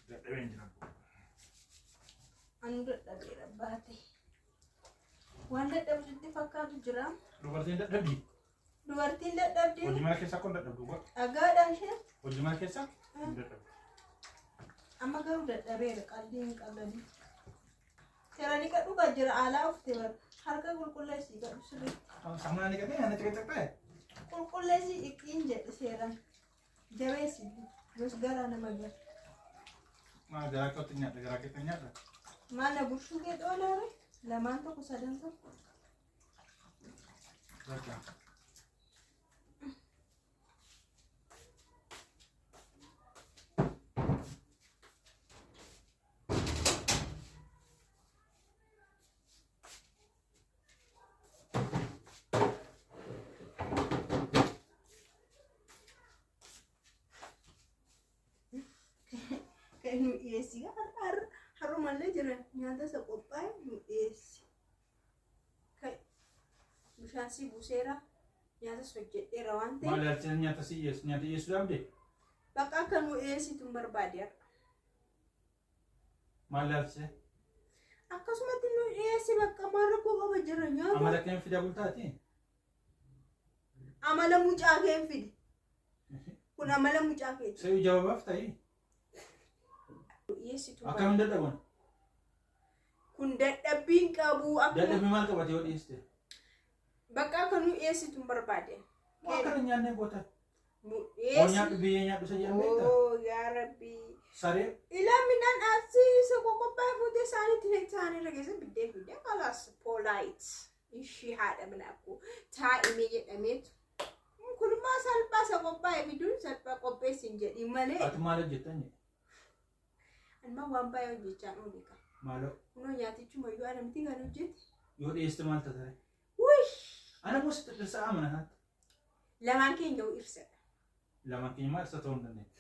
Dadhabeen jira. Anu dadhabeera baate. Waan dadhabdutti fakkaatu jira. Dubartiin dadhabdi. Dubartiin dadhabdi. Hojii mana keessaa kun dadhabdu qofa. Dhagaadhaan ishee. Hojii mana keessaa dadhabdu. Amma garuu dadhabeera qalbii hin qabani. Seeranii kadhu kan jira alaa uffite bara. Harka qulqulleessii gadhu sirriitti. Samunaa ni qabee ana xiqqee Qulqulleessii dhiqiin jedhe seeran. Jabeessi. Yos garaa nama gara. Maa garaa kootti nyaata garaa keetti nyaata. Mana bushuu kee xoolaare lamaan tokko sadan tokko. Bakka. Kayak nu dhiyeessi harumallee jira nyaata isa qophaa'e nu dhiyeessi. Bishaan si buuseera nyaata isa hojjedheera waan ta'eef. Maal yaalchina nyaata si dhiyeessu nyaata dhiyeessuu dhabde? Bakka akka nu dhiyeessitu hin barbaade har'a. Maal yaalchise? Akkasumatti nu dhiyeessi bakka maal rakkoo qaba jira nyaata. Amala keen fida bultaati? Amala mucaa keen fide. Kun amala mucaa keeti. Sayuu jawabaaf ta'ii? Akkamiin dadhaban? Kun dadhabbiin qabu. Dadhabbii maal qabate yoo dhiyeessite? Bakka akka nu dhiyeessitu hin barbaade. Akka hin nyaanne goota. Nu dhiyeessi. Nyaadhu biyyee nyaadhu isa jedhan beektaa? Oh yaa Rabbi. Saree? Ilaa midhaan asii isa qophaa'e fuutee isaanii irra keessa biddeen fidee kalaas poolaayit. Ishii haadha mana akkoo taa'imee jedhameetu. Kunimmoo salphaa isa qophaa'e fiduun salphaa qopheessi hin jedhin malee. Ati maal hojjettan jedhe? Anma waan baay'ee hojjechaa oolu qaba. Maaloo? Kunoo nyaatichuma yoo anamti kan hojjete. Yoo dhiyeessite maal ta'a? Wuush! Ana boos dhirsa amana haati. Lamaan keenya yoo ibsadha. Lamaan keenya maal isa ta'uu hin dandeenye?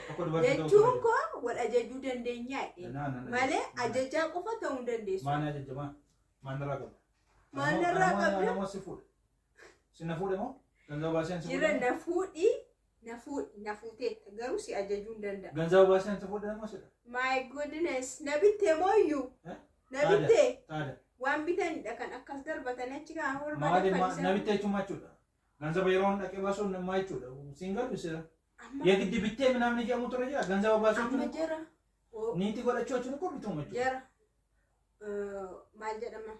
Tokko dubartii ta'uu Jechuun koo wal ajajuu dandeenyaa malee ajajaa qofa ta'uu hin dandeessu. Maal ajaja maa? Maal narraa qabda? Maal narraa qabda? Nama si fuudhe. Si na fuudhe moo? Ganzaba baaseen si fuudhe? Jira na fuudhi. Na fuuteetta garuu si ajajuu hin danda'a. Ganzaba baaseen si fuudhe nama sidha? My goodness, na bittee mooyyuu? Na bittee? Taada. Waan bitanidha kan akkas darbatanii achi kaan Maali na bittee jechuun maal jechuudha? Ganzaba yeroo hin dhaqee baasuun maal jechuudha? Siin galu sira. Yeegiddi bittee midhaan jedhamu ture jira ganzaba baasuu amma jira. Niitii godhachuu jechuun kun bituma jechuudha. Jira. Maal jedhama?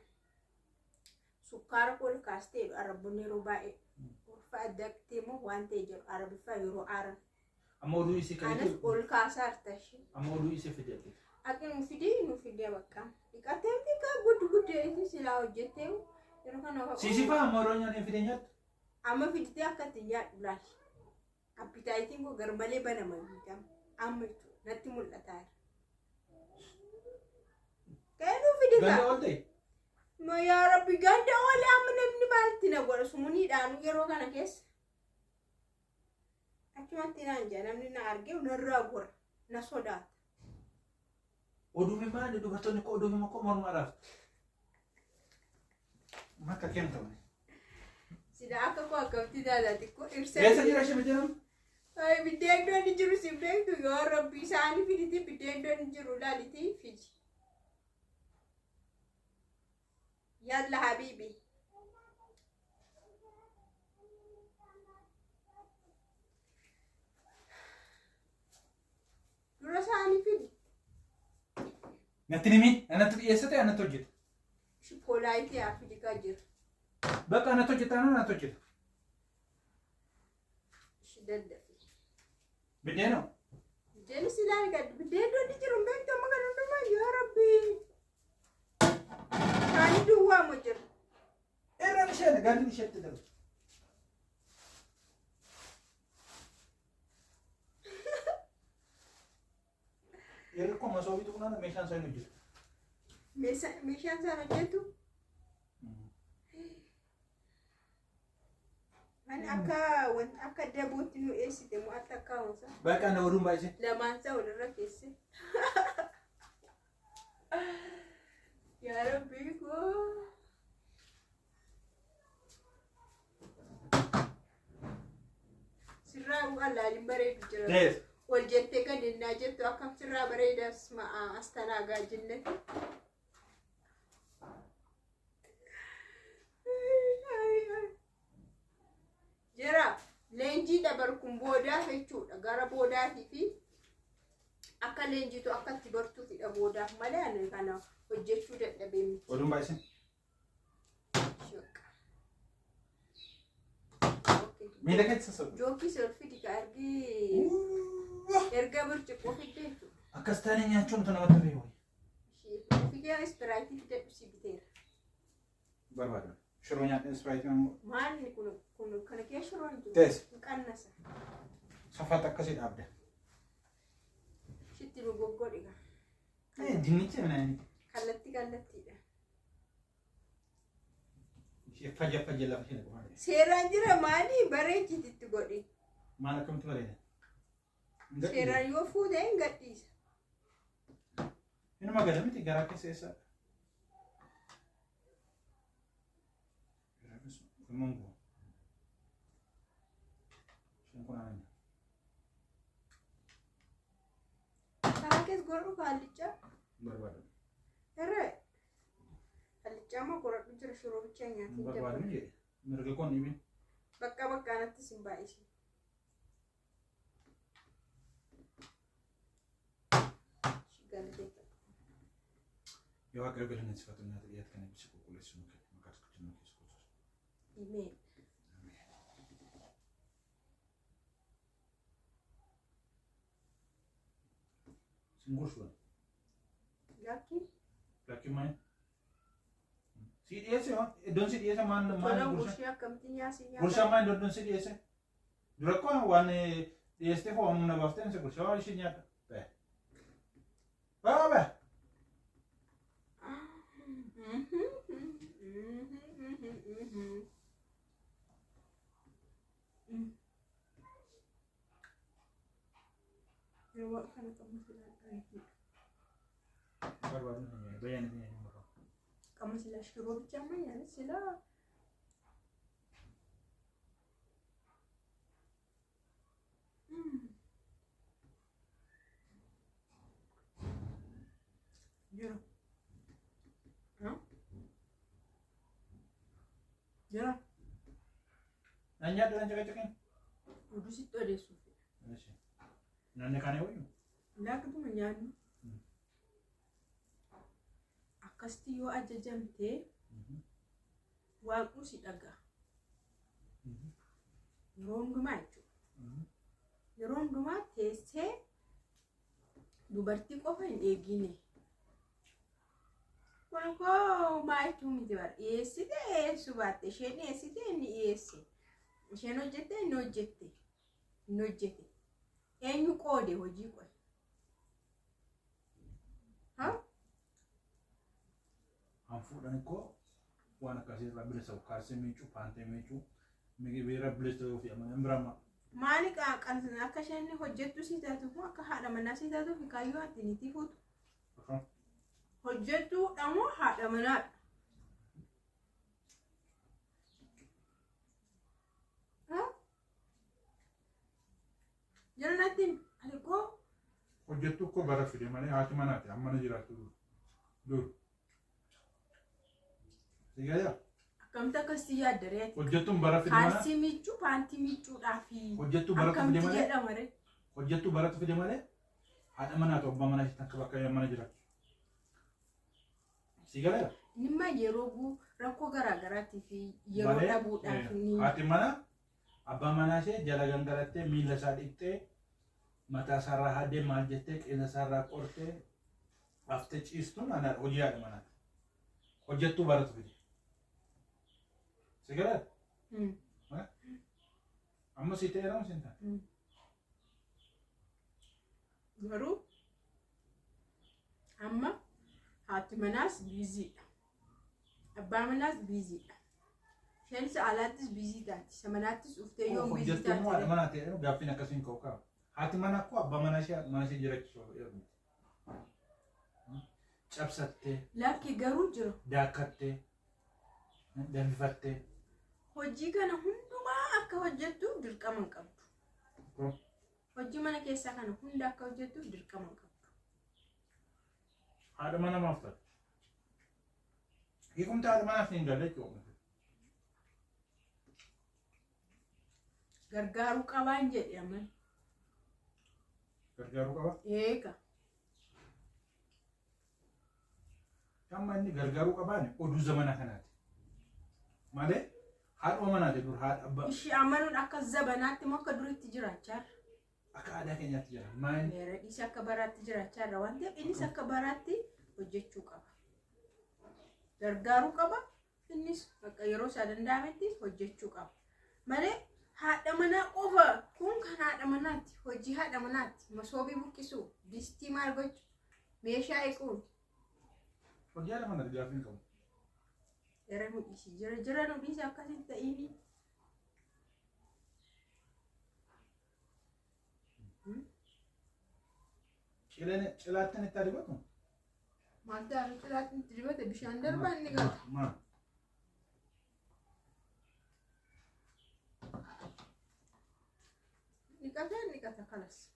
Sukkaara ol kaastee arabboonni yeroo baay'ee. Fa'aadaqtee moo waan ta'e jiru arabiffaa yeroo aaran. Amma oduu isii kan Anas ol kaasaa artashi. Amma oduu isii fidee. Akka nu fidee bakka. Dhiqatee xiqqaa guddee silaa hojjettee yeroo kana. Siisifaa amma yeroo nyaanee fidee nyaattu? Amma fiditee akka itti nyaadhu laali. Appitaayitiin koo garmalee banama bitam. Amma jechuudha natti mul'ataa jira. Ka'ee nu fidita. Ganda ol ta'e? Ma yaa Rabbi ganda oole amma namni maalti na godha sumuuniidhaan yeroo kana keessa. Achumatti naan jaa namni na argee narraa gora na sodaata. Oduu fi maali dubartoonni koo oduu fi makkoo mormaadhaaf. Makka keem ta'u. Sida akka koo akkamti daalaati koo ibsa. Eessa jira ishee biddeen? Biddeen iddoo inni jiru si beektu yoo Rabbi isaanii fiditi biddeen iddoo inni jiru laalitii fidi. Yalla habibi. Dura isaanii fidi. Natti nimi anatti dhiyeessate anatti hojjeta. Shi poolaayitii haa fidi kaa jira. Bakka anatti hojjeta anatti hojjeta. Shi daddafi. Biddeenoo? Biddeen silaan gaddu biddeen iddoo inni jiru beektu amma kan hundumaa yaa Rabbi. Isaanii duwwaa moo jira? Eeraan ishee gaalli isheetti dalu. Yeroo kuma masoobii tuqnaan meeshaan isaa hin hojjetu. Meeshaan isaan hojjetu? Ani akka dabootti nu eessite moo akka kaawwansa? Bakka na oduun baay'ise. Lamaan isaa walirra keesse. Yaa Rabbi koo. Sirraa allaaliin bareedu jira. wal jettee gadinaa jettu akkam sirraa bareedas astanaagaa jinnati. Jira leenjii dabarkuun boodaa jechuudha gara boodaatii fi akka leenjiitu akka itti bartuufidha boodaaf malee ani kana hojjechuu dadhabee miti. Oduun baay'isin. Miidha keessa socho'u. Jookii selfie ka erga birciqoo fiddee jechuudha. Akkas taanee nyaachuun tana wanta ta'e wayii. Fiigee ispiraayitii fidee si biteera. Barbaada. Shiroo nyaatni ispiraayitii ammoo. Maalni kun kana keessa shiroo hin jiru. Tees. Qannasa. Safaata akkasii dhaabda. Shitti goggodhiga. Dinnichi mana kallattiidha. Fajja lafa ishee dhabu. Seeraan jira maali bareechititti godhi. Maal akkamitti bareeda? Seeraan yoo fuudhee hin gadhiisa. Inuma gada miti garaa keessa eessa? Mungu. Shinkunaan. Karaa keessa godhu kaallichaa. Barbaada. Herre. Kaallichaa moo godhu jira shiroo bicha nyaatii. Barbaada miti. Mirga koon dhibin. Bakka natti sin baay'isi. Yoo akka galanni sifatu nyaata dhiyaatu kana bisa qulqulleessu maqaa tokkotti nama keessa kuusu. Amen. Singursuun. Laki maal? Si dhiyeesse iddoon si dhiyeesse maal Tola gursii akkamitti nyaasi nyaata? Gurshaa maal iddoon si dhiyeesse? Dura koo waan dhiyeessee foo humna baaftee si gurshaa waan ishee nyaata. Baba. What kind of things is that? Barbaadu bayaan ini yang berapa? Kamu sila shiro bicha manya sila. Jero. Hah? Jero. Nanya dengan cakap-cakap. Udah situ ada sufi. Nanya kan ya? Nggak ketemu menyanyi. Akasti yoo ajajamte waaqni si dhagaa. Yeroo hundumaa jechuudha. Yeroo hundumaa teessee dubartii qofa hin eegine. Kun koo maayituu miti bara dhiyeessite dhiyeessuu baatte isheen dhiyeessite inni dhiyeesse. Isheen hojjette inni hojjette. Inni hojjete. Eenyu qoode hojii qoode. Fuudhan koo waan akkasii irraa bilisa kaarsee miicuu paantee miicuu migira bilisa ofii amana birama. Maali qaqqalsan akka isheen hojjettu si taatuuf akka haadha manaa si taatuuf kaayyoo addiniitii fuutu. Hojjettuudha moo haadha manaadha? Jala natti ani koo. Hojjettu koo bara fide malee haati manaati ammana jiraattu dur. Sigaya. Akkamta akkasii yaaddaree. Hojjettuun bara fide malee. Kaarsii miicuu paantii miicuudhaa fi. Hojjettu bara fide malee. Akkamti jedhamare. Hojjettu bara fide malee. Haadha manaatu abbaa manaa ishee akka bakka mana jiraattu. Sigaya. Nimma yeroo rakkoo garaagaraatiif fi yeroo dhabuudhaaf ni. Haati manaa abbaa manaa ishee jala gangalattee miila isaa dhiqxee mataa isaarraa haadee maal jettee qeensa isaarraa qortee haftee ciistuun hojii haadha manaati. Hojjettuu baratu fide. Sigara? Amma si ta'e ramu sinta? Garuu amma haati manaas biiziidha. Abbaa manaas biiziidha. Isheenis alaattis biizii taati. Isa manaattis uftee yoo biizii taati. Hojjettuu haadha manaa ta'e gaaffiin akkasiin ka'u qaba. Haati manaa akkoo abbaa manaa ishee jiraachisuu cabsattee. Lakki garuu jiru. Daakkattee. Danfifattee. Hojii kana hundumaa akka hojjettu dirqama hin qabdu. hojii mana keessaa kana hunda akka hojjettuuf dirqama qabdu. Haadha mana maaf ta'a? Hiikumta haadha manaaf hin galle jechuudha. Gargaaruu qabaan jedhe amman. Gargaaruu qaba? Eega. Amma inni gargaaruu qabaan oduu zamana kanaati. Malee haadha manaati dur haadha abbaa. Ishii amanuun akka zabanaatti moo akka duriitti jiraachaa jirra? Akka aadaa keenyaatti jira. Maali? Meera dhiisi akka baraatti jiraachaa jirra waan ta'eef innis akka baraatti hojjechuu qaba. Gargaaruu qaba. Innis akka yeroo isaa danda'ametti hojjechuu qaba. Malee haadha manaa qofa kun kan haadha manaatti hojii haadha manaatti masoobii buqqisuu distii maal gochuu meeshaa eeguun. Hojii haadha manaatti gaaffii hin qabu. Jara nu dhiisi jira nu dhiisi akkasiin ta'ini. Cilaattiin itti adibatu? Maal ta'an cilaattiin itti dibate bishaan darbaan ni gata. Maal? Ni qata kalas.